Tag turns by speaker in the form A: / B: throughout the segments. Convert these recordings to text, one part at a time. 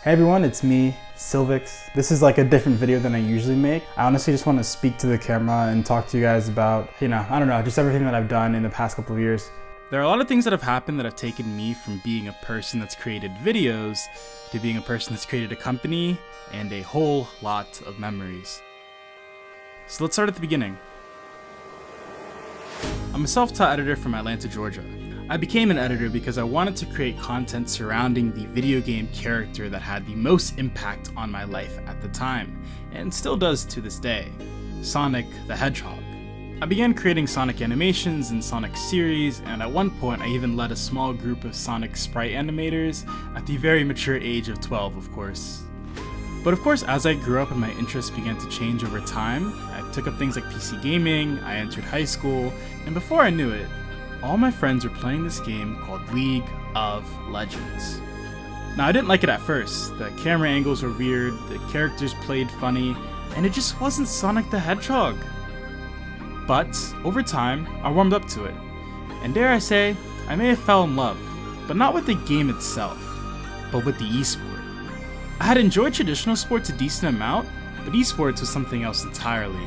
A: Hey everyone, it's me, Silvxs. This is like a different video than I usually make. I honestly just want to speak to the camera and talk to you guys about, I don't know, just everything that I've done in the past couple of years. There are a lot of things that have happened that have taken me from being a person that's created videos to being a person that's created a company and a whole lot of memories. So let's start at the beginning. I'm a self-taught editor from Atlanta, Georgia. I became an editor because I wanted to create content surrounding the video game character that had the most impact on my life at the time, and still does to this day, Sonic the Hedgehog. I began creating Sonic animations and Sonic series, and at one point I even led a small group of Sonic sprite animators at the very mature age of 12, of course. But of course, as I grew up and my interests began to change over time, I took up things like PC gaming, I entered high school, and before I knew it, all my friends were playing this game called League of Legends. Now, I didn't like it at first. The camera angles were weird, the characters played funny, and it just wasn't Sonic the Hedgehog. But over time, I warmed up to it, and dare I say, I may have fell in love, but not with the game itself, but with the esport. I had enjoyed traditional sports a decent amount, but esports was something else entirely.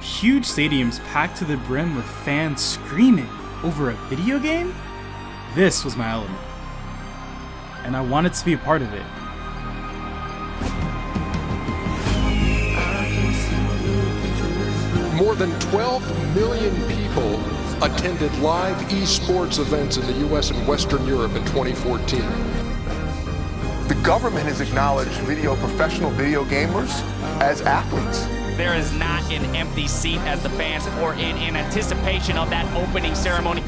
A: Huge stadiums packed to the brim with fans screaming over a video game? This was my element, and I wanted to be a part of it.
B: More than 12 million people attended live esports events in the US and Western Europe in 2014.
C: The government has acknowledged professional video gamers as athletes.
D: There is not an empty seat as the fans pour in anticipation of that opening ceremony.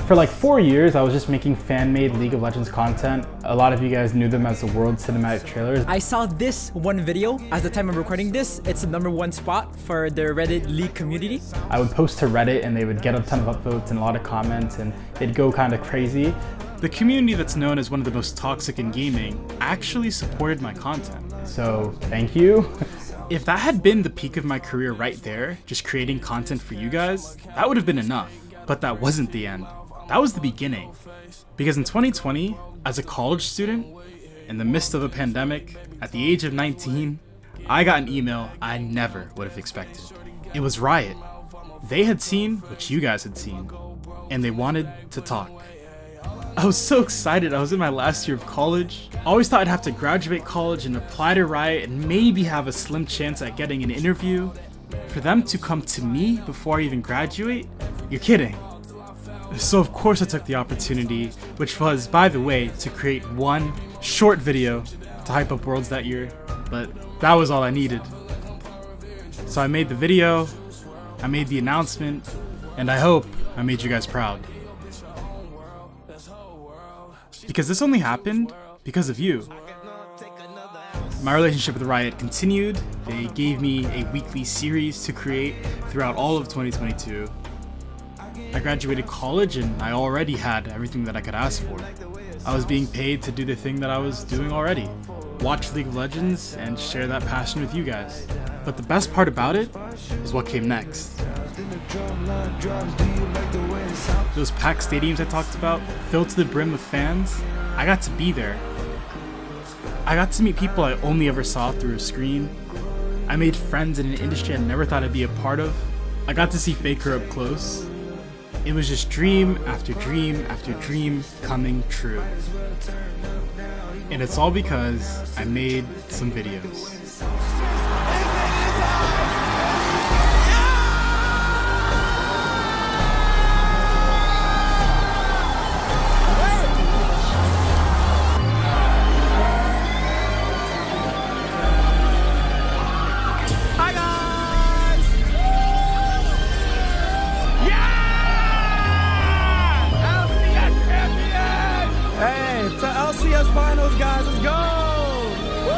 A: For like 4 years, I was just making fan-made League of Legends content. A lot of you guys knew them as the World Cinematic Trailers.
E: I saw this one video. At the time of recording this, it's the #1 spot for the Reddit League community.
A: I would post to Reddit and they would get a ton of upvotes and a lot of comments and it'd go kind of crazy. The community that's known as one of the most toxic in gaming actually supported my content. So thank you. If that had been the peak of my career right there, just creating content for you guys, that would have been enough. But that wasn't the end. That was the beginning. Because in 2020, as a college student, in the midst of a pandemic, at the age of 19, I got an email I never would have expected. It was Riot. They had seen what you guys had seen, and they wanted to talk. I was so excited. I was in my last year of college. I always thought I'd have to graduate college and apply to Riot and maybe have a slim chance at getting an interview. For them to come to me before I even graduate? You're kidding. So of course I took the opportunity, which was, by the way, to create one short video to hype up Worlds that year, but that was all I needed. So I made the video, I made the announcement, and I hope I made you guys proud. Because this only happened because of you. My relationship with Riot continued. They gave me a weekly series to create throughout all of 2022. I graduated college and I already had everything that I could ask for. I was being paid to do the thing that I was doing already. Watch League of Legends and share that passion with you guys. But the best part about it is what came next. Those packed stadiums I talked about, filled to the brim with fans, I got to be there. I got to meet people I only ever saw through a screen. I made friends in an industry I never thought I'd be a part of. I got to see Faker up close. It was just dream after dream after dream coming true. And it's all because I made some videos.
E: LCS finals, guys, let's go! Woo!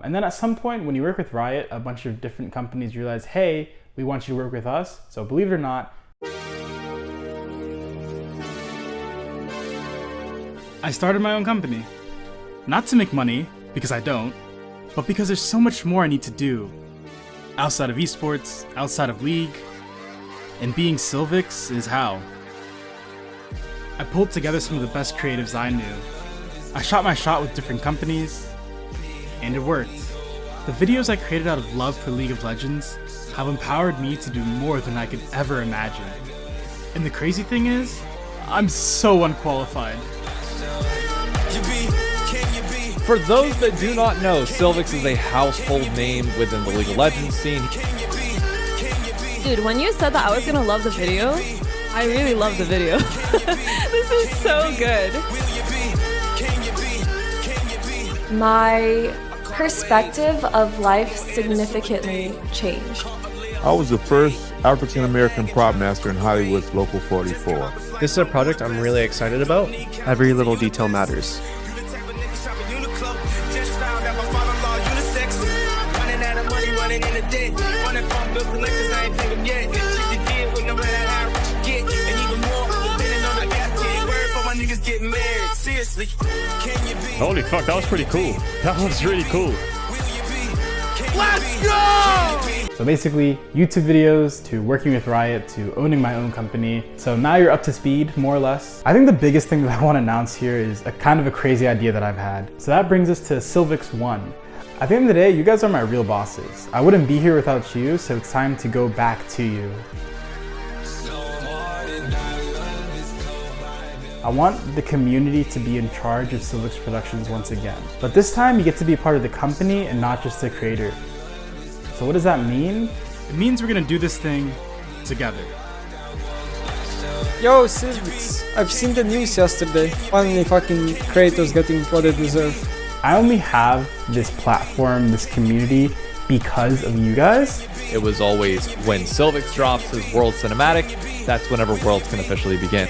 A: And then at some point, when you work with Riot, a bunch of different companies realize, hey, we want you to work with us. So believe it or not, I started my own company. Not to make money, because I don't, but because there's so much more I need to do. Outside of esports, outside of League, and being Silvxs is how. I pulled together some of the best creatives I knew. I shot my shot with different companies, and it worked. The videos I created out of love for League of Legends have empowered me to do more than I could ever imagine. And the crazy thing is, I'm so unqualified.
F: For those that do not know, Silvxs is a household name within the League of Legends scene.
G: Dude, when you said that I was gonna love the video, I really love the video. This is so good.
H: My perspective of life significantly changed.
I: I was the first African-American prop master in Hollywood's Local 44.
J: This is a project I'm really excited about. Every little detail matters.
K: Holy fuck, that was pretty cool. That was really cool.
A: Let's go! So basically, YouTube videos to working with Riot to owning my own company. So now you're up to speed, more or less. I think the biggest thing that I want to announce here is a kind of a crazy idea that I've had. So that brings us to Silvxs ONE. At the end of the day, you guys are my real bosses. I wouldn't be here without you, so it's time to go back to you. I want the community to be in charge of Silvxs Productions once again. But this time you get to be a part of the company and not just the creator. So what does that mean? It means we're gonna do this thing together.
L: Yo, Silvxs, I've seen the news yesterday. Finally fucking creators getting what they deserve.
A: I only have this platform, this community, because of you guys.
F: It was always when Silvxs drops his World Cinematic, that's whenever Worlds can officially begin.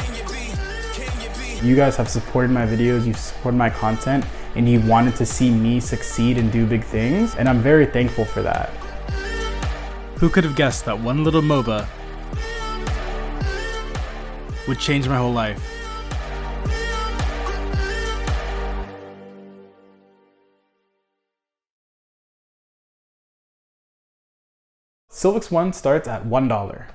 A: You guys have supported my videos, you've supported my content, and you wanted to see me succeed and do big things, and I'm very thankful for that. Who could have guessed that one little MOBA would change my whole life? Silvxs ONE starts at $1.